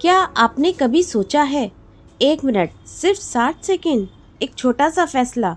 क्या आपने कभी सोचा है 1 मिनट सिर्फ 60 सेकेंड, एक छोटा सा फैसला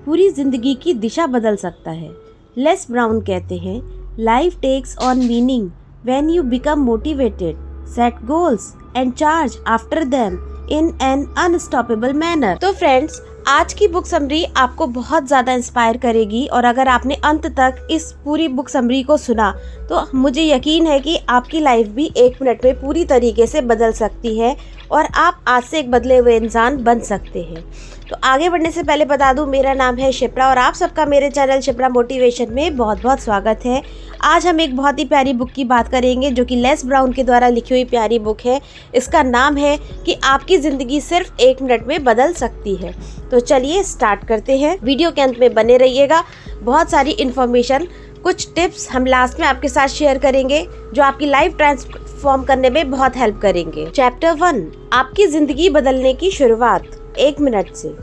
पूरी जिंदगी की दिशा बदल सकता है। लेस ब्राउन कहते हैं life takes on meaning when you become motivated, set goals and charge after them in an unstoppable manner. तो फ्रेंड्स, आज की बुक समरी आपको बहुत ज़्यादा इंस्पायर करेगी और अगर आपने अंत तक इस पूरी बुक समरी को सुना तो मुझे यकीन है कि आपकी लाइफ भी 1 मिनट में पूरी तरीके से बदल सकती है और आप आज से एक बदले हुए इंसान बन सकते हैं। तो आगे बढ़ने से पहले बता दूं, मेरा नाम है शिप्रा और आप सबका मेरे चैनल शिप्रा मोटिवेशन में बहुत बहुत स्वागत है। आज हम एक बहुत ही प्यारी बुक की बात करेंगे जो कि लेस ब्राउन के द्वारा लिखी हुई प्यारी बुक है। इसका नाम है कि आपकी ज़िंदगी सिर्फ 1 मिनट में बदल सकती है। तो चलिए स्टार्ट करते हैं। वीडियो के अंत में बने रहिएगा, बहुत सारी इन्फॉर्मेशन, कुछ टिप्स हम लास्ट में आपके साथ शेयर करेंगे जो आपकी लाइफ ट्रांसफॉर्म करने में बहुत हेल्प करेंगे। चैप्टर 1, आपकी ज़िंदगी बदलने की शुरुआत 1 मिनट से।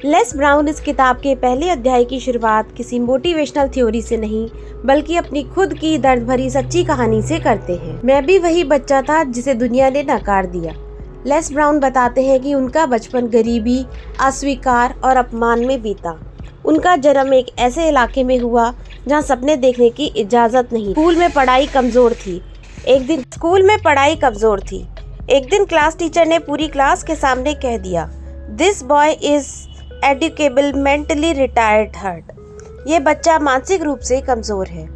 लेस ब्राउन इस किताब के पहले अध्याय की शुरुआत किसी मोटिवेशनल थ्योरी से नहीं बल्कि अपनी खुद की दर्द भरी सच्ची कहानी से करते हैं। मैं भी वही बच्चा था जिसे दुनिया ने नकार दिया। लेस ब्राउन बताते हैं कि उनका बचपन गरीबी, अस्वीकार और अपमान में बीता। उनका जन्म एक ऐसे इलाके में हुआ जहां सपने देखने की इजाज़त नहीं। स्कूल में पढ़ाई कमज़ोर थी। एक दिन क्लास टीचर ने पूरी क्लास के सामने कह दिया, this boy is educable mentally retired hurt. ये बच्चा मानसिक रूप से कमज़ोर है।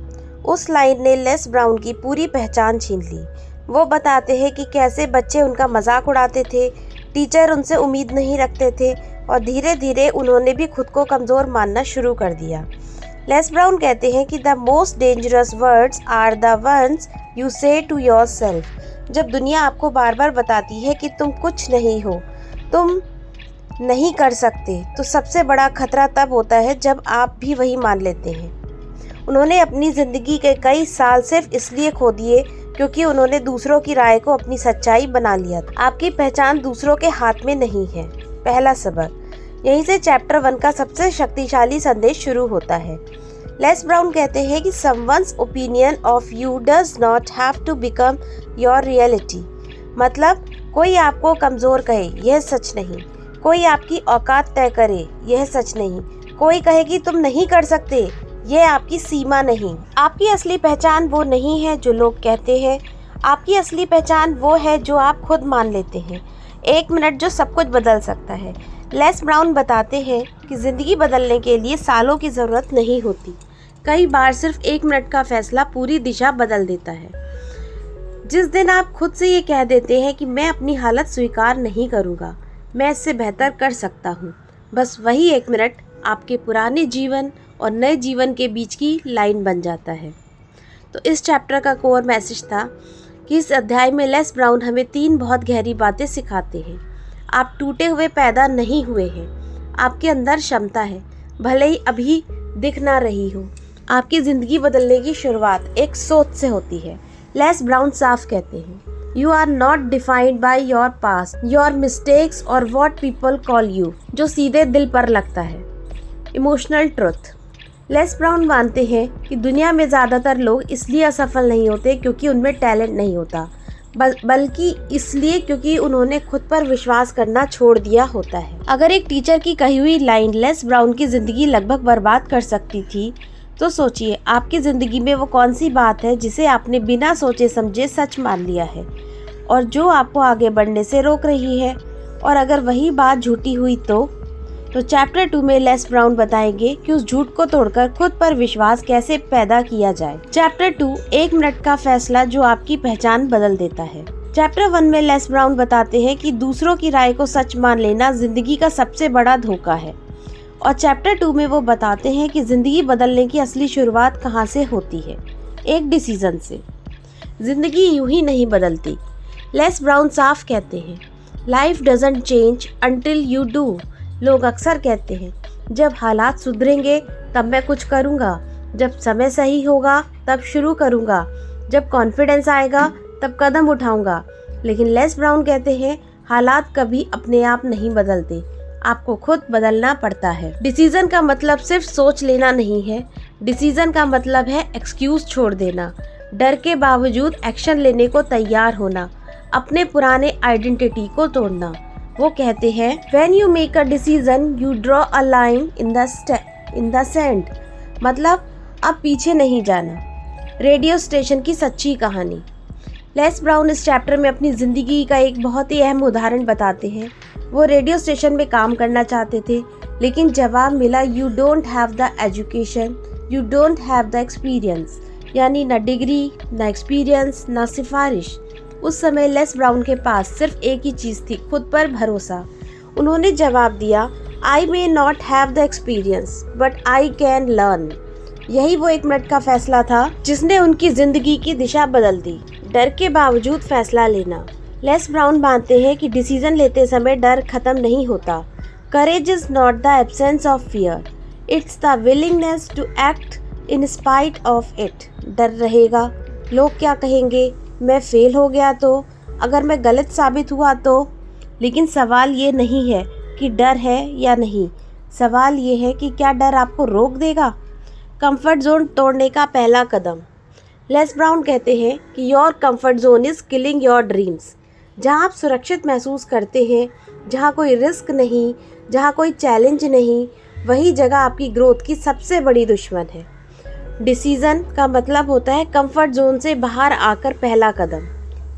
उस लाइन ने लेस ब्राउन की पूरी पहचान छीन ली। वो बताते हैं कि कैसे बच्चे उनका मजाक उड़ाते थे, टीचर उनसे उम्मीद नहीं रखते थे और धीरे धीरे उन्होंने भी खुद को कमज़ोर मानना शुरू कर दिया। लेस ब्राउन कहते हैं कि the most dangerous words are the ones you say to yourself. जब दुनिया आपको बार बार बताती है कि तुम कुछ नहीं हो, तुम नहीं कर सकते, तो सबसे बड़ा खतरा तब होता है जब आप भी वही मान लेते हैं। उन्होंने अपनी ज़िंदगी के कई साल सिर्फ इसलिए खो दिए क्योंकि उन्होंने दूसरों की राय को अपनी सच्चाई बना लिया था। आपकी पहचान दूसरों के हाथ में नहीं है। पहला सबक। यहीं से चैप्टर 1 का सबसे शक्तिशाली संदेश शुरू होता है। लेस ब्राउन कहते हैं कि someone's opinion of you does not have to become your reality. मतलब कोई आपको कमज़ोर कहे, यह सच नहीं। कोई आपकी औकात तय करे, यह सच नहीं। कोई कहे कि तुम नहीं कर सकते, यह आपकी सीमा नहीं। आपकी असली पहचान वो नहीं है जो लोग कहते हैं। आपकी असली पहचान वो है जो आप खुद मान लेते हैं। 1 मिनट जो सब कुछ बदल सकता है। लेस ब्राउन बताते हैं कि ज़िंदगी बदलने के लिए सालों की ज़रूरत नहीं होती। कई बार सिर्फ 1 मिनट का फैसला पूरी दिशा बदल देता है। जिस दिन आप खुद से ये कह देते हैं कि मैं अपनी हालत स्वीकार नहीं करूँगा, मैं इससे बेहतर कर सकता हूँ, बस वही 1 मिनट आपके पुराने जीवन और नए जीवन के बीच की लाइन बन जाता है। तो इस चैप्टर का कोर मैसेज था कि इस अध्याय में लेस ब्राउन हमें 3 बहुत गहरी बातें सिखाते हैं। आप टूटे हुए पैदा नहीं हुए हैं। आपके अंदर क्षमता है, भले ही अभी दिख ना रही हो। आपकी ज़िंदगी बदलने की शुरुआत एक सोच से होती है। लेस ब्राउन साफ कहते हैं, You are not defined by your past, your mistakes or what people call you, जो सीधे दिल पर लगता है। Emotional truth. लेस ब्राउन मानते हैं कि दुनिया में ज़्यादातर लोग इसलिए असफल नहीं होते क्योंकि उनमें टैलेंट नहीं होता, बल्कि इसलिए क्योंकि उन्होंने खुद पर विश्वास करना छोड़ दिया होता है। अगर एक टीचर की कही हुई लाइन लेस ब्राउन की ज़िंदगी लगभग बर्बाद कर सकती थी, तो सोचिए आपकी ज़िंदगी में वो कौन सी बात है जिसे आपने बिना सोचे समझे सच मान लिया है और जो आपको आगे बढ़ने से रोक रही है। और अगर वही बात झूठी हुई तो चैप्टर 2 में लेस ब्राउन बताएंगे कि उस झूठ को तोड़कर खुद पर विश्वास कैसे पैदा किया जाए। चैप्टर 2, 1 मिनट का फैसला जो आपकी पहचान बदल देता है। चैप्टर 1 में लेस ब्राउन बताते हैं कि दूसरों की राय को सच मान लेना जिंदगी का सबसे बड़ा धोखा है और चैप्टर 2 में वो बताते हैं कि ज़िंदगी बदलने की असली शुरुआत कहाँ से होती है, एक डिसीज़न से। ज़िंदगी यूं ही नहीं बदलती। लेस ब्राउन साफ कहते हैं, life doesn't change until you do. लोग अक्सर कहते हैं, जब हालात सुधरेंगे तब मैं कुछ करूँगा, जब समय सही होगा तब शुरू करूँगा, जब कॉन्फिडेंस आएगा तब कदम उठाऊँगा। लेकिन लेस ब्राउन कहते हैं, हालात कभी अपने आप नहीं बदलते, आपको खुद बदलना पड़ता है। डिसीज़न का मतलब सिर्फ सोच लेना नहीं है। डिसीज़न का मतलब है एक्सक्यूज़ छोड़ देना, डर के बावजूद एक्शन लेने को तैयार होना, अपने पुराने आइडेंटिटी को तोड़ना। वो कहते हैं when you make a decision you draw a line in the sand, मतलब अब पीछे नहीं जाना। रेडियो स्टेशन की सच्ची कहानी। लेस ब्राउन इस चैप्टर में अपनी ज़िंदगी का एक बहुत ही अहम उदाहरण बताते हैं। वो रेडियो स्टेशन में काम करना चाहते थे, लेकिन जवाब मिला you don't have the education, you don't have the experience, यानी न डिग्री, न एक्सपीरियंस, न सिफारिश। उस समय लेस ब्राउन के पास सिर्फ एक ही चीज़ थी, खुद पर भरोसा। उन्होंने जवाब दिया I may not have the experience but I can learn. यही वो 1 मिनट का फैसला था जिसने उनकी ज़िंदगी की दिशा बदल दी। डर के बावजूद फैसला लेना। लेस ब्राउन मानते हैं कि डिसीजन लेते समय डर खत्म नहीं होता। Courage is not the absence of fear, it's the willingness to act in spite of it. डर रहेगा, लोग क्या कहेंगे, मैं फेल हो गया तो, अगर मैं गलत साबित हुआ तो। लेकिन सवाल ये नहीं है कि डर है या नहीं, सवाल ये है कि क्या डर आपको रोक देगा। कंफर्ट जोन तोड़ने का पहला कदम। लेस ब्राउन कहते हैं कि your comfort zone is killing your dreams. जहाँ आप सुरक्षित महसूस करते हैं, जहाँ कोई रिस्क नहीं, जहाँ कोई चैलेंज नहीं, वही जगह आपकी ग्रोथ की सबसे बड़ी दुश्मन है। डिसीज़न का मतलब होता है कंफर्ट जोन से बाहर आकर पहला कदम।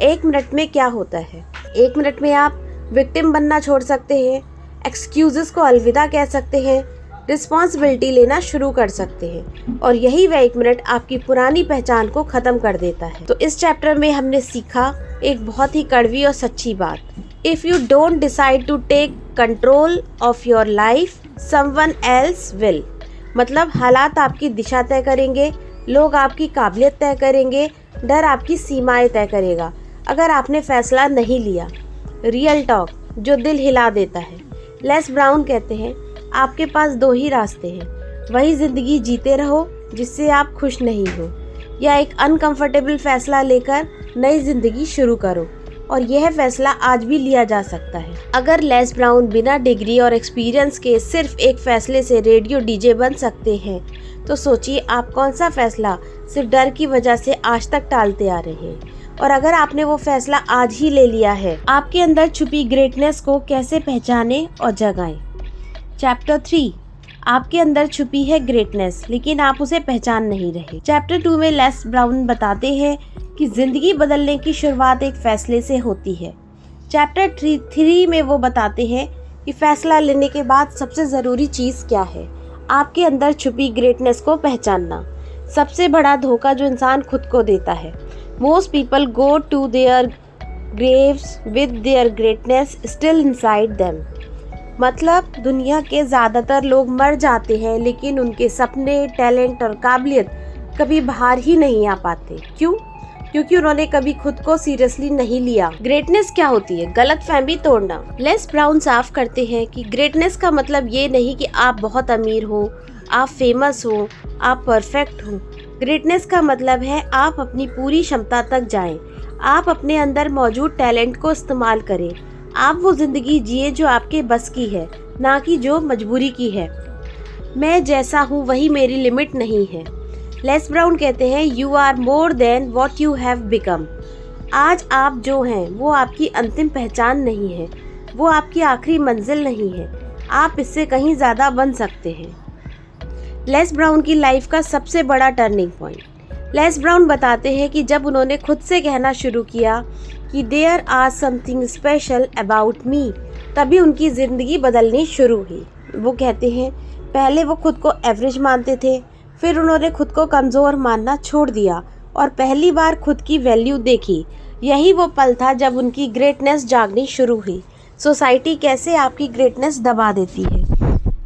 1 मिनट में क्या होता है? 1 मिनट में आप विक्टिम बनना छोड़ सकते हैं, एक्सक्यूज़ेस को अलविदा कह सकते हैं, रिस्पॉन्सिबिलिटी लेना शुरू कर सकते हैं, और यही वह 1 मिनट आपकी पुरानी पहचान को ख़त्म कर देता है। तो इस चैप्टर में हमने सीखा एक बहुत ही कड़वी और सच्ची बात। If you don't decide to take control of your life someone else will. मतलब हालात आपकी दिशा तय करेंगे, लोग आपकी काबिलियत तय करेंगे, डर आपकी सीमाएं तय करेगा अगर आपने फैसला नहीं लिया। रियल टॉक जो दिल हिला देता है। लेस ब्राउन कहते हैं आपके पास 2 ही रास्ते हैं, वही ज़िंदगी जीते रहो जिससे आप खुश नहीं हो, या एक अनकंफर्टेबल फैसला लेकर नई ज़िंदगी शुरू करो। और यह फैसला आज भी लिया जा सकता है। अगर लेस ब्राउन बिना डिग्री और एक्सपीरियंस के सिर्फ एक फैसले से रेडियो डीजे बन सकते हैं, तो सोचिए आप कौन सा फैसला सिर्फ डर की वजह से आज तक टालते आ रहे हैं। और अगर आपने वो फैसला आज ही ले लिया है, आपके अंदर छुपी ग्रेटनेस को कैसे पहचानें और जगाएं। चैप्टर 3, आपके अंदर छुपी है ग्रेटनेस लेकिन आप उसे पहचान नहीं रहे। चैप्टर 2 में लेस ब्राउन बताते हैं कि ज़िंदगी बदलने की शुरुआत एक फ़ैसले से होती है। चैप्टर 3 में वो बताते हैं कि फ़ैसला लेने के बाद सबसे ज़रूरी चीज़ क्या है, आपके अंदर छुपी ग्रेटनेस को पहचानना। सबसे बड़ा धोखा जो इंसान खुद को देता है। Most people go to their graves with their greatness still inside them. मतलब दुनिया के ज़्यादातर लोग मर जाते हैं लेकिन उनके सपने, टैलेंट और काबिलियत कभी बाहर ही नहीं आ पाते। क्यों? क्योंकि उन्होंने कभी खुद को सीरियसली नहीं लिया। ग्रेटनेस क्या होती है? गलतफहमी तोड़ना। लेस ब्राउन साफ करते हैं कि ग्रेटनेस का मतलब ये नहीं कि आप बहुत अमीर हो, आप फेमस हो, आप परफेक्ट हो। ग्रेटनेस का मतलब है आप अपनी पूरी क्षमता तक जाएं, आप अपने अंदर मौजूद टैलेंट को इस्तेमाल करें, आप वो ज़िंदगी जिए जो आपके बस की है, ना कि जो मजबूरी की है। मैं जैसा हूँ वही मेरी लिमिट नहीं है। लेस ब्राउन कहते हैं you are more than what you have become. आज आप जो हैं वो आपकी अंतिम पहचान नहीं है, वो आपकी आखिरी मंजिल नहीं है, आप इससे कहीं ज़्यादा बन सकते हैं। लेस ब्राउन की लाइफ का सबसे बड़ा टर्निंग पॉइंट। लेस ब्राउन बताते हैं कि जब उन्होंने खुद से कहना शुरू किया कि there are something special about me, तभी उनकी ज़िंदगी बदलनी शुरू हुई। वो कहते हैं पहले वो खुद को एवरेज मानते थे, फिर उन्होंने खुद को कमज़ोर मानना छोड़ दिया और पहली बार खुद की वैल्यू देखी। यही वो पल था जब उनकी ग्रेटनेस जागनी शुरू हुई। सोसाइटी कैसे आपकी ग्रेटनेस दबा देती है।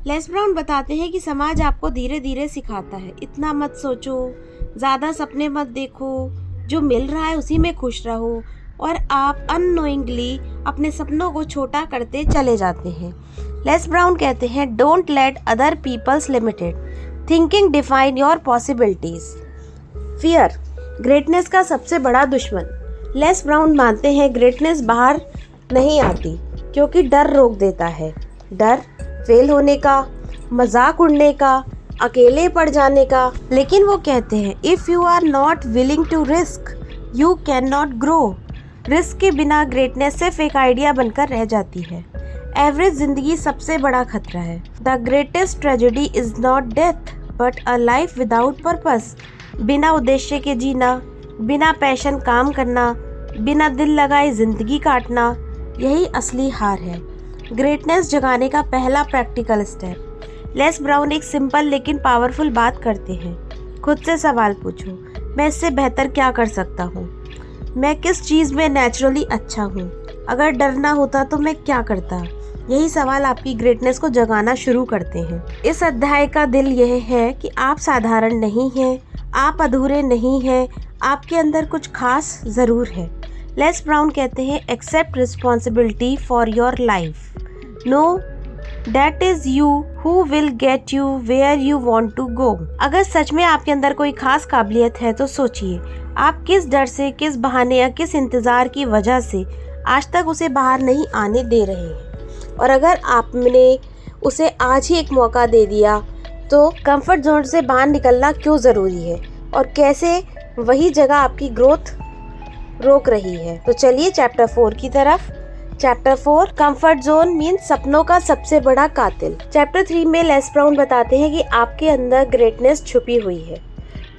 लेस ब्राउन बताते हैं कि समाज आपको धीरे धीरे सिखाता है, इतना मत सोचो, ज़्यादा सपने मत देखो, जो मिल रहा है उसी में खुश रहो, और आप अननोइंगली अपने सपनों को छोटा करते चले जाते हैं। लेस ब्राउन कहते हैं don't let other people's limited thinking define your possibilities. Fear greatness का सबसे बड़ा दुश्मन। लेस ब्राउन मानते हैं ग्रेटनेस बाहर नहीं आती क्योंकि डर रोक देता है। डर फेल होने का, मजाक उड़ने का, अकेले पड़ जाने का। लेकिन वो कहते हैं if you are not willing to risk you can not grow. Risk के बिना ग्रेटनेस सिर्फ एक आइडिया बनकर रह जाती है। एवरेज जिंदगी सबसे बड़ा खतरा है। The greatest tragedy is not death but a life without purpose. बिना उद्देश्य के जीना, बिना पैशन काम करना, बिना दिल लगाए जिंदगी काटना, यही असली हार है। ग्रेटनेस जगाने का पहला प्रैक्टिकल स्टेप। लेस ब्राउन एक सिंपल लेकिन पावरफुल बात करते हैं। खुद से सवाल पूछो, मैं इससे बेहतर क्या कर सकता हूँ? मैं किस चीज़ में नेचुरली अच्छा हूँ? अगर डरना होता तो मैं क्या करता? यही सवाल आपकी ग्रेटनेस को जगाना शुरू करते हैं। इस अध्याय का दिल यह है कि आप साधारण नहीं हैं, आप अधूरे नहीं हैं, आपके अंदर कुछ खास ज़रूर है। लेस ब्राउन कहते हैं, accept responsibility for your life. Know that is you who will get you where you want to go. अगर सच में आपके अंदर कोई खास काबिलियत है तो सोचिए, आप किस डर से, किस बहाने या किस इंतज़ार की वजह से आज तक उसे बाहर नहीं आने दे रहे हैं। और अगर आपने उसे आज ही एक मौका दे दिया तो कंफर्ट जोन से बाहर निकलना क्यों ज़रूरी है और कैसे वही जगह आपकी ग्रोथ रोक रही है। तो चलिए चैप्टर 4 की तरफ। चैप्टर 4, कंफर्ट जोन मीन्स सपनों का सबसे बड़ा कातिल। चैप्टर 3 में लेस ब्राउन बताते हैं कि आपके अंदर ग्रेटनेस छुपी हुई है।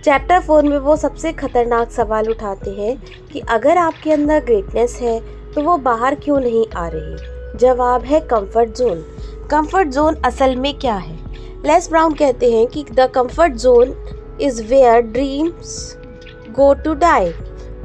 चैप्टर 4 में वो सबसे खतरनाक सवाल उठाते हैं कि अगर आपके अंदर ग्रेटनेस है तो वो बाहर क्यों नहीं आ रही? जवाब है कंफर्ट जोन। कंफर्ट जोन असल में क्या है? लेस ब्राउन कहते हैं कि the comfort zone is where dreams go to die.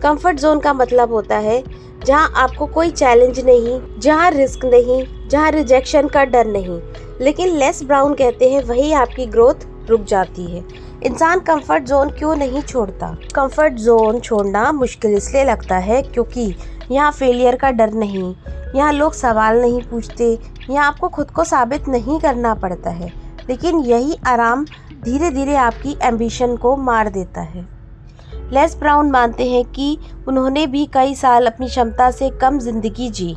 Comfort zone का मतलब होता है जहां आपको कोई चैलेंज नहीं, जहां रिस्क नहीं, जहां रिजेक्शन का डर नहीं। लेकिन लेस ब्राउन कहते हैं वही आपकी ग्रोथ रुक जाती है। इंसान कंफर्ट जोन क्यों नहीं छोड़ता? कंफर्ट जोन छोड़ना मुश्किल इसलिए लगता है क्योंकि यहाँ फेलियर का डर नहीं, यहाँ लोग सवाल नहीं पूछते, यहाँ आपको खुद को साबित नहीं करना पड़ता है। लेकिन यही आराम धीरे धीरे आपकी एम्बिशन को मार देता है। लेस ब्राउन मानते हैं कि उन्होंने भी कई साल अपनी क्षमता से कम जिंदगी जी।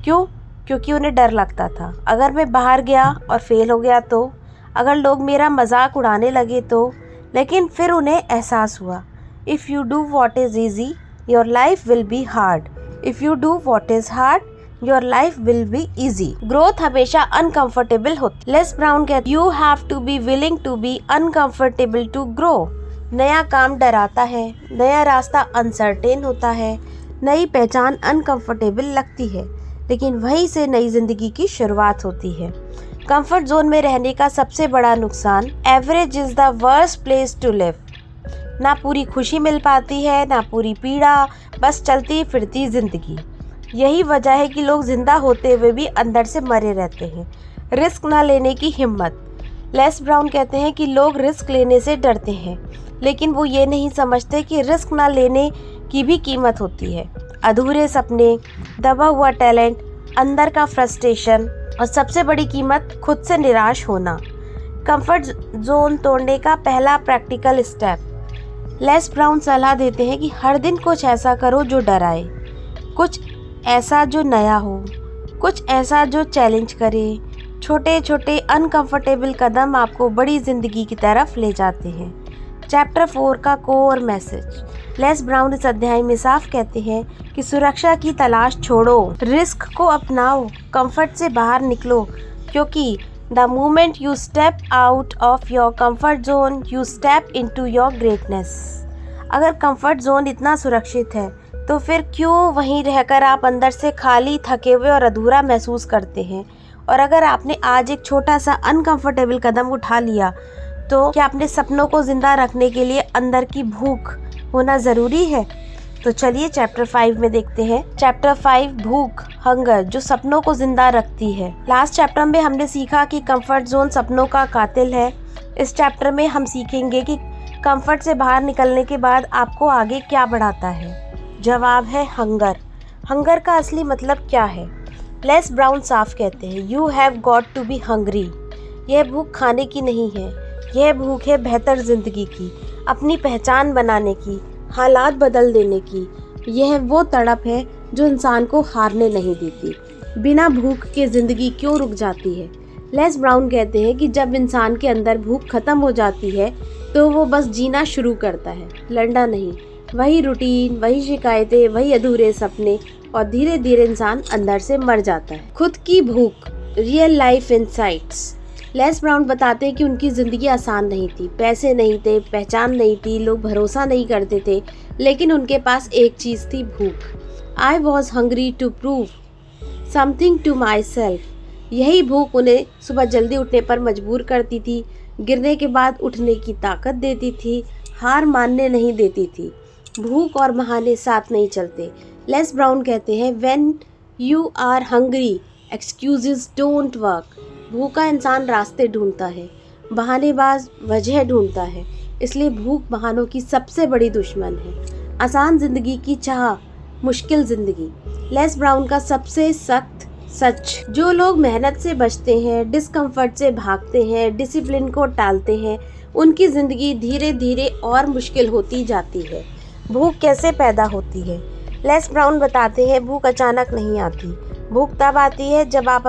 क्यों? क्योंकि उन्हें डर लगता था, अगर मैं बाहर गया और फेल हो गया तो, अगर लोग मेरा मजाक उड़ाने लगे तो। लेकिन फिर उन्हें एहसास हुआ, if you do what is easy your life will be hard, if you do what is hard your life will be easy. Growth हमेशा अनकंफर्टेबल होती। लेस ब्राउन कहते, you have to be willing to be uncomfortable to grow. नया काम डराता है, नया रास्ता uncertain होता है, नई पहचान अनकंफर्टेबल लगती है, लेकिन वहीं से नई जिंदगी की शुरुआत होती है। कंफर्ट जोन में रहने का सबसे बड़ा नुकसान, average is the worst place to live. ना पूरी खुशी मिल पाती है, ना पूरी पीड़ा, बस चलती फिरती जिंदगी। यही वजह है कि लोग जिंदा होते हुए भी अंदर से मरे रहते हैं। रिस्क ना लेने की हिम्मत। लेस ब्राउन कहते हैं कि लोग रिस्क लेने से डरते हैं, लेकिन वो ये नहीं समझते कि रिस्क ना लेने की भी कीमत होती है। अधूरे सपने, दबा हुआ टैलेंट, अंदर का फ्रस्ट्रेशन और सबसे बड़ी कीमत खुद से निराश होना। कंफर्ट जोन तोड़ने का पहला प्रैक्टिकल स्टेप। लेस ब्राउन सलाह देते हैं कि हर दिन कुछ ऐसा करो जो डराए, कुछ ऐसा जो नया हो, कुछ ऐसा जो चैलेंज करे। छोटे छोटे अनकंफर्टेबल कदम आपको बड़ी जिंदगी की तरफ ले जाते हैं। चैप्टर 4 का कोर मैसेज। लेस ब्राउन इस अध्याय में साफ कहते हैं कि सुरक्षा की तलाश छोड़ो, रिस्क को अपनाओ, कंफर्ट से बाहर निकलो, क्योंकि the moment you step out of your comfort zone you step into your greatness. अगर कंफर्ट जोन इतना सुरक्षित है तो फिर क्यों वहीं रहकर आप अंदर से खाली, थके हुए और अधूरा महसूस करते हैं? और अगर आपने आज एक छोटा सा अनकंफर्टेबल कदम उठा लिया तो क्या अपने सपनों को जिंदा रखने के लिए अंदर की भूख होना ज़रूरी है? तो चलिए चैप्टर 5 में देखते हैं। चैप्टर 5, भूख, हंगर, जो सपनों को जिंदा रखती है। लास्ट चैप्टर में हमने सीखा कि कंफर्ट जोन सपनों का कातिल है। इस चैप्टर में हम सीखेंगे कि कंफर्ट से बाहर निकलने के बाद आपको आगे क्या बढ़ाता है। जवाब है हंगर। हंगर का असली मतलब क्या है? लेस ब्राउन साफ कहते हैं, you have got to be hungry. यह भूख खाने की नहीं है, यह भूख है बेहतर ज़िंदगी की, अपनी पहचान बनाने की, हालात बदल देने की। यह वो तड़प है जो इंसान को हारने नहीं देती। बिना भूख के ज़िंदगी क्यों रुक जाती है? लेस ब्राउन कहते हैं कि जब इंसान के अंदर भूख खत्म हो जाती है तो वो बस जीना शुरू करता है, लड़ना नहीं। वही रूटीन, वही शिकायतें, वही अधूरे सपने, और धीरे धीरे इंसान अंदर से मर जाता है। खुद की भूख, real life insights. Less brown बताते हैं कि उनकी ज़िंदगी आसान नहीं थी, पैसे नहीं थे, पहचान नहीं थी, लोग भरोसा नहीं करते थे, लेकिन उनके पास एक चीज़ थी, भूख। I was hungry to prove something to myself. यही भूख उन्हें सुबह जल्दी उठने पर मजबूर करती थी, गिरने के बाद उठने की ताकत देती थी, हार मानने नहीं देती थी। भूख और बहाने साथ नहीं चलते। लेस ब्राउन कहते हैं, when you are hungry excuses don't work. भूखा इंसान रास्ते ढूंढता है, बहानेबाज वजह ढूंढता है, इसलिए भूख बहानों की सबसे बड़ी दुश्मन है। आसान जिंदगी की चाह, मुश्किल जिंदगी। लेस ब्राउन का सबसे सख्त सच, जो लोग मेहनत से बचते हैं, डिस्कम्फर्ट से भागते हैं, डिसिप्लिन को टालते हैं, उनकी ज़िंदगी धीरे धीरे और मुश्किल होती जाती है। भूख कैसे पैदा होती है? लेस ब्राउन बताते हैं, भूख अचानक नहीं आती। भूख तब आती है जब आप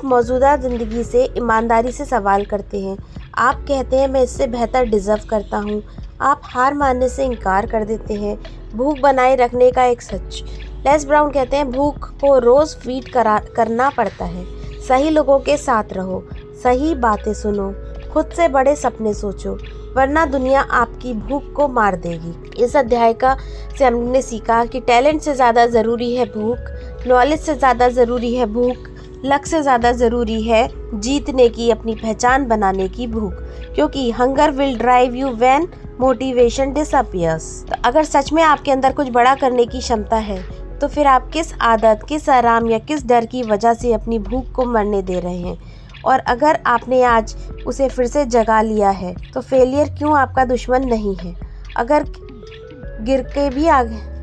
मौजूदा ज़िंदगी से ईमानदारी से सवाल करते हैं। आप कहते हैं, मैं इससे बेहतर डिज़र्व करता हूँ। आप हार मानने से इनकार कर देते हैं। भूख बनाए रखने का एक सच। लेस ब्राउन कहते हैं, भूख को रोज़ फीड करना पड़ता है। सही लोगों के साथ रहो, सही बातें सुनो, खुद से बड़े सपने सोचो, वरना दुनिया आपकी भूख को मार देगी। इस अध्याय से हमने सीखा कि टैलेंट से ज़्यादा ज़रूरी है भूख, नॉलेज से ज़्यादा ज़रूरी है भूख, लक से ज़्यादा ज़रूरी है जीतने की, अपनी पहचान बनाने की भूख। क्योंकि hunger will drive you when motivation disappears. तो अगर सच में आपके अंदर कुछ बड़ा करने की क्षमता है, तो फिर आप किस आदत, किस आराम या किस डर की वजह से अपनी भूख को मरने दे रहे हैं? और अगर आपने आज उसे फिर से जगा लिया है, तो फेलियर क्यों आपका दुश्मन नहीं है? अगर गिर के भी आगे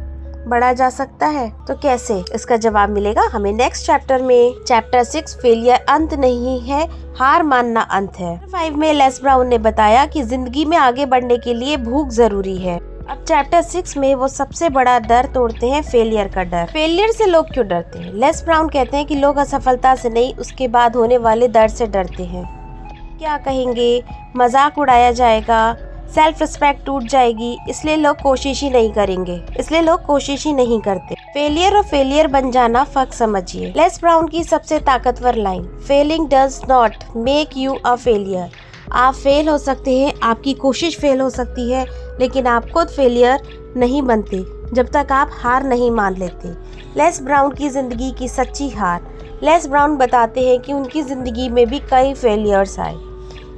बढ़ा जा सकता है तो कैसे? इसका जवाब मिलेगा हमें नेक्स्ट चैप्टर में। चैप्टर 6, फेलियर अंत नहीं है, हार मानना अंत है। 5 में लेस ब्राउन ने बताया कि जिंदगी में आगे बढ़ने के लिए भूख जरूरी है। अब चैप्टर 6 में वो सबसे बड़ा डर तोड़ते हैं, फेलियर का डर। फेलियर से लोग क्यों डरते हैं? लेस ब्राउन कहते हैं कि लोग असफलता से नहीं, उसके बाद होने वाले डर से डरते हैं। क्या कहेंगे, मजाक उड़ाया जाएगा, सेल्फ रिस्पेक्ट टूट जाएगी, इसलिए लोग कोशिश ही नहीं करेंगे, इसलिए लोग कोशिश ही नहीं करते। फेलियर और फेलियर बन जाना फर्क समझिए। लेस ब्राउन की सबसे ताकतवर line, failing does not make you a failure. आप फेल हो सकते हैं, आपकी कोशिश फेल हो सकती है, लेकिन आप खुद फेलियर नहीं बनते जब तक आप हार नहीं मान लेते। लेस ब्राउन की जिंदगी की सच्ची हार। लेस ब्राउन बताते हैं कि उनकी जिंदगी में भी कई फेलियर्स आए,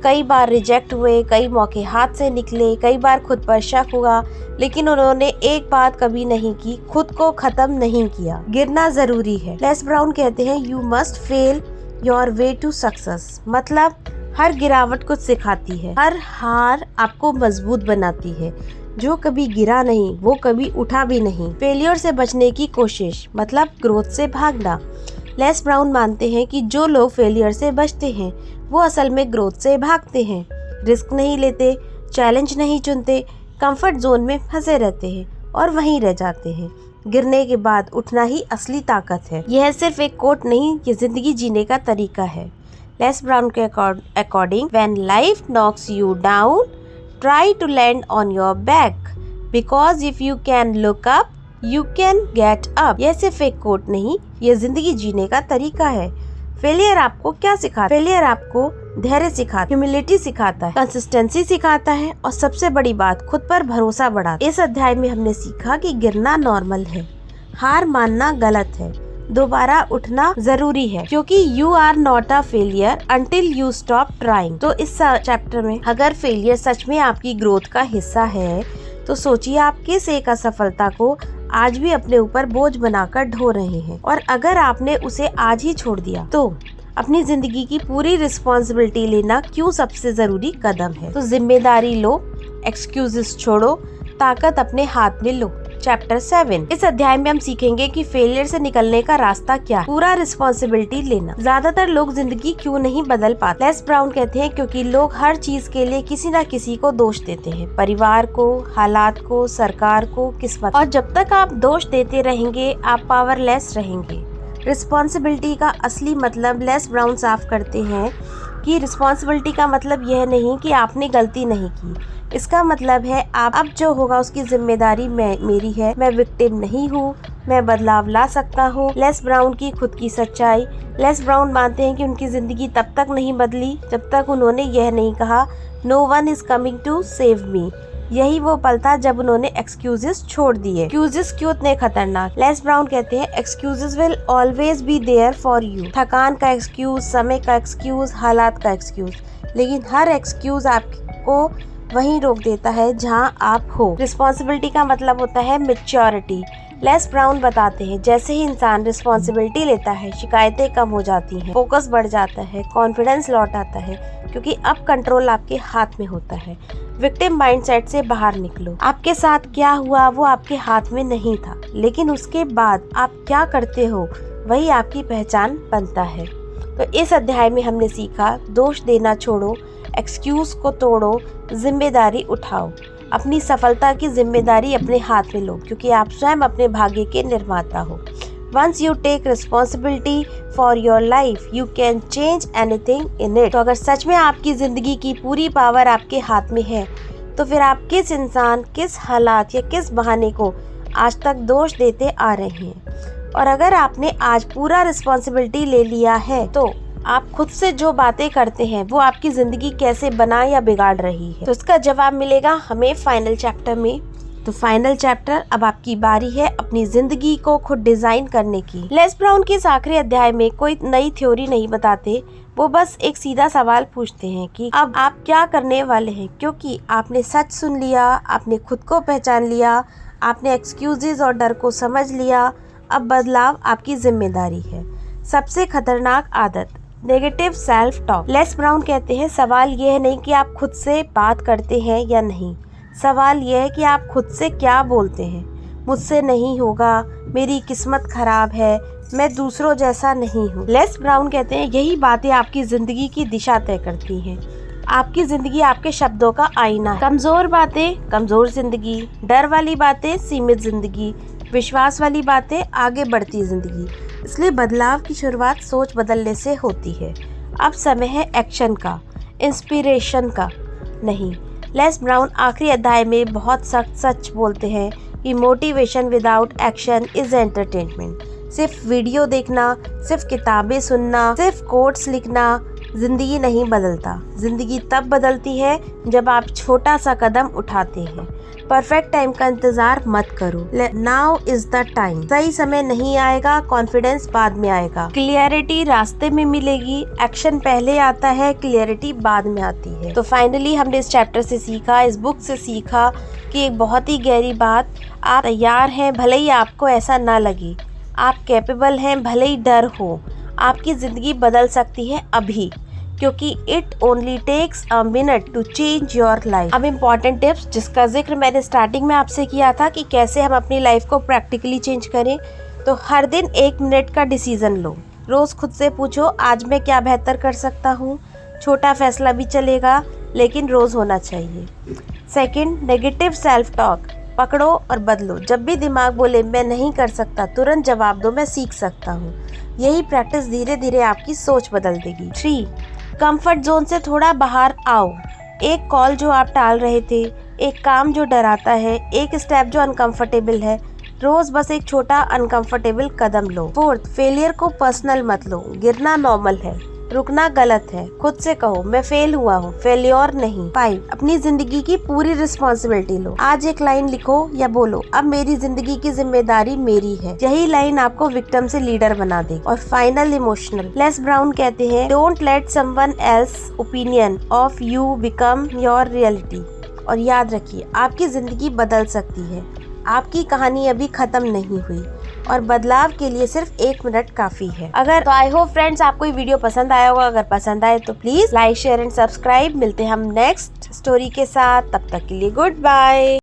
कई बार रिजेक्ट हुए, कई मौके हाथ से निकले, कई बार खुद पर शक हुआ, लेकिन उन्होंने एक बात कभी नहीं की, खुद को खत्म नहीं किया। गिरना जरूरी है। लेस ब्राउन कहते हैं, you must fail your way to success. मतलब हर गिरावट कुछ सिखाती है, हर हार आपको मजबूत बनाती है। जो कभी गिरा नहीं वो कभी उठा भी नहीं। फेलियर से बचने की कोशिश मतलब ग्रोथ से भागना। लेस ब्राउन मानते हैं कि जो लोग फेलियर से बचते हैं वो असल में ग्रोथ से भागते हैं, रिस्क नहीं लेते, चैलेंज नहीं चुनते, कंफर्ट जोन में फंसे रहते हैं और वहीं रह जाते हैं। गिरने के बाद उठना ही असली ताकत है। यह सिर्फ एक कोट नहीं, ये जिंदगी जीने का तरीका है। लेस ब्राउन के according, when life knocks you down, try to land on your back, because if you can look up you can get up. यह सिर्फ एक कोट नहीं, यह जिंदगी जीने का तरीका है। फेलियर आपको क्या सिखाता है? फेलियर आपको धैर्य सिखाता है, ह्यूमिलिटी सिखाता है, कंसिस्टेंसी सिखाता है और सबसे बड़ी बात, खुद पर भरोसा बढ़ाता है। इस अध्याय में हमने सीखा कि गिरना नॉर्मल है, हार मानना गलत है, दोबारा उठना जरूरी है, क्योंकि you are not a failure until you stop trying. तो इस चैप्टर में अगर फेलियर सच में आपकी ग्रोथ का हिस्सा है, तो सोचिए आप किस एक असफलता को आज भी अपने ऊपर बोझ बनाकर ढो रहे हैं, और अगर आपने उसे आज ही छोड़ दिया तो अपनी जिंदगी की पूरी रिस्पॉन्सिबिलिटी लेना क्यों सबसे जरूरी कदम है। तो जिम्मेदारी लो, एक्सक्यूजेस छोड़ो, ताकत अपने हाथ में लो। चैप्टर 7, इस अध्याय में हम सीखेंगे कि फेलियर से निकलने का रास्ता क्या है, पूरा रिस्पॉन्सिबिलिटी लेना। ज्यादातर लोग जिंदगी क्यों नहीं बदल पाते? लेस ब्राउन कहते हैं, क्योंकि लोग हर चीज के लिए किसी न किसी को दोष देते हैं, परिवार को, हालात को, सरकार को, किस्मत। और जब तक आप दोष देते रहेंगे आप पावरलेस रहेंगे। रिस्पॉन्सिबिलिटी का असली मतलब लेस ब्राउन साफ करते हैं कि रिस्पॉन्सिबिलिटी का मतलब यह नहीं कि आपने गलती नहीं की, इसका मतलब है आप अब जो होगा उसकी जिम्मेदारी मेरी है, मैं विक्टिम नहीं हूँ, मैं बदलाव ला सकता हूँ। लेस ब्राउन की खुद की सच्चाई। लेस ब्राउन मानते हैं कि उनकी जिंदगी तब तक नहीं बदली जब तक उन्होंने यह नहीं कहा, no one is coming to save me. यही वो पल था जब उन्होंने एक्सक्यूजेस छोड़ दिए। एक्सक्यूजेस क्यों इतने खतरनाक? लेस ब्राउन कहते हैं excuses will always be there for you. थकान का एक्सक्यूज, समय का एक्सक्यूज, हालात का एक्सक्यूज, लेकिन हर एक्सक्यूज आपको वहीं रोक देता है जहां आप हो। रिस्पॉन्सिबिलिटी का मतलब होता है मैच्योरिटी। लेस ब्राउन बताते हैं जैसे ही इंसान रिस्पॉन्सिबिलिटी लेता है, शिकायतें कम हो जाती हैं, फोकस बढ़ जाता है, कॉन्फिडेंस लौट आता है, क्योंकि अब कंट्रोल आपके हाथ में होता है। विक्टिम माइंडसेट से बाहर निकलो। आपके साथ क्या हुआ वो आपके हाथ में नहीं था, लेकिन उसके बाद आप क्या करते हो वही आपकी पहचान बनता है। तो इस अध्याय में हमने सीखा, दोष देना छोड़ो, एक्सक्यूज को तोड़ो, जिम्मेदारी उठाओ। अपनी सफलता की जिम्मेदारी अपने हाथ में लो, क्योंकि आप स्वयं अपने भाग्य के निर्माता हो। Once you take responsibility for your life, you can change anything in it। तो अगर सच में आपकी जिंदगी की पूरी पावर आपके हाथ में है, तो फिर आप किस इंसान, किस हालात या किस बहाने को आज तक दोष देते आ रहे हैं? और अगर आपने आज पूरा रिस्पॉन्सिबिलिटी ले लिया है, तो आप खुद से जो बातें करते हैं वो आपकी जिंदगी कैसे बना या बिगाड़ रही है? तो इसका जवाब मिलेगा हमें फाइनल चैप्टर में। तो फाइनल चैप्टर, अब आपकी बारी है अपनी जिंदगी को खुद डिजाइन करने की। लेस ब्राउन के इस आखिरी अध्याय में कोई नई थ्योरी नहीं बताते, वो बस एक सीधा सवाल पूछते हैं कि अब आप क्या करने वाले हैं, क्योंकि आपने सच सुन लिया, आपने खुद को पहचान लिया, आपने एक्सक्यूजेज और डर को समझ लिया। अब बदलाव आपकी जिम्मेदारी है। सबसे खतरनाक आदत, negative self talk. Less Brown कहते हैं सवाल यह है नहीं कि आप खुद से बात करते हैं या नहीं, सवाल यह है कि आप खुद से क्या बोलते हैं। मुझसे नहीं होगा, मेरी किस्मत खराब है, मैं दूसरों जैसा नहीं हूँ। लेस ब्राउन कहते हैं यही बातें आपकी जिंदगी की दिशा तय करती हैं। आपकी जिंदगी आपके शब्दों का आईना है। कमजोर बातें कमजोर जिंदगी, डर वाली बातें सीमित जिंदगी, विश्वास वाली बातें आगे बढ़ती जिंदगी। इसलिए बदलाव की शुरुआत सोच बदलने से होती है। अब समय है एक्शन का, इंस्पिरेशन का नहीं। लेस ब्राउन आखिरी अध्याय में बहुत सख्त सच बोलते हैं कि motivation without action is entertainment. सिर्फ वीडियो देखना, सिर्फ किताबें सुनना, सिर्फ कोट्स लिखना जिंदगी नहीं बदलता। जिंदगी तब बदलती है जब आप छोटा सा कदम उठाते हैं। परफेक्ट टाइम का इंतजार मत करो, नाउ इज द टाइम। सही समय नहीं आएगा, कॉन्फिडेंस बाद में आएगा। क्लियरिटी रास्ते में मिलेगी, एक्शन पहले आता है, क्लियरिटी बाद में आती है। तो फाइनली हमने इस चैप्टर से सीखा, इस बुक से सीखा कि एक बहुत ही गहरी बात, आप तैयार हैं भले ही आपको ऐसा ना लगे, आप कैपेबल हैं भले ही डर हो। आपकी जिंदगी बदल सकती है अभी, क्योंकि it only takes a minute to change your life. अब इम्पॉर्टेंट टिप्स जिसका जिक्र मैंने स्टार्टिंग में आपसे किया था कि कैसे हम अपनी लाइफ को प्रैक्टिकली चेंज करें। तो हर दिन 1 मिनट का डिसीजन लो। रोज खुद से पूछो आज मैं क्या बेहतर कर सकता हूँ। छोटा फैसला भी चलेगा, लेकिन रोज होना चाहिए। सेकंड, नेगेटिव सेल्फ टॉक पकड़ो और बदलो। जब भी दिमाग बोले मैं नहीं कर सकता, तुरंत जवाब दो मैं सीख सकता हूँ। यही प्रैक्टिस धीरे धीरे आपकी सोच बदल देगी। 3, कंफर्ट जोन से थोड़ा बाहर आओ। एक कॉल जो आप टाल रहे थे, एक काम जो डराता है, एक स्टेप जो अनकंफर्टेबल है, रोज बस एक छोटा अनकंफर्टेबल कदम लो। 4, फेलियर को पर्सनल मत लो। गिरना नॉर्मल है, रुकना गलत है। खुद से कहो मैं फेल हुआ हूँ, फेल्योर नहीं। 5, अपनी जिंदगी की पूरी रिस्पॉन्सिबिलिटी लो। आज एक लाइन लिखो या बोलो, अब मेरी जिंदगी की जिम्मेदारी मेरी है। यही लाइन आपको विक्टिम से लीडर बना देगी। और फाइनल, इमोशनल। लेस ब्राउन कहते हैं don't late someone else opinion of you become your reality. और याद रखिए आपकी जिंदगी बदल सकती है, आपकी कहानी अभी खत्म नहीं हुई और बदलाव के लिए सिर्फ 1 मिनट काफी है। अगर तो आई होप फ्रेंड्स आपको ये वीडियो पसंद आया होगा। अगर पसंद आए तो please like, share and subscribe. मिलते हैं हम नेक्स्ट स्टोरी के साथ, तब तक के लिए गुड बाय।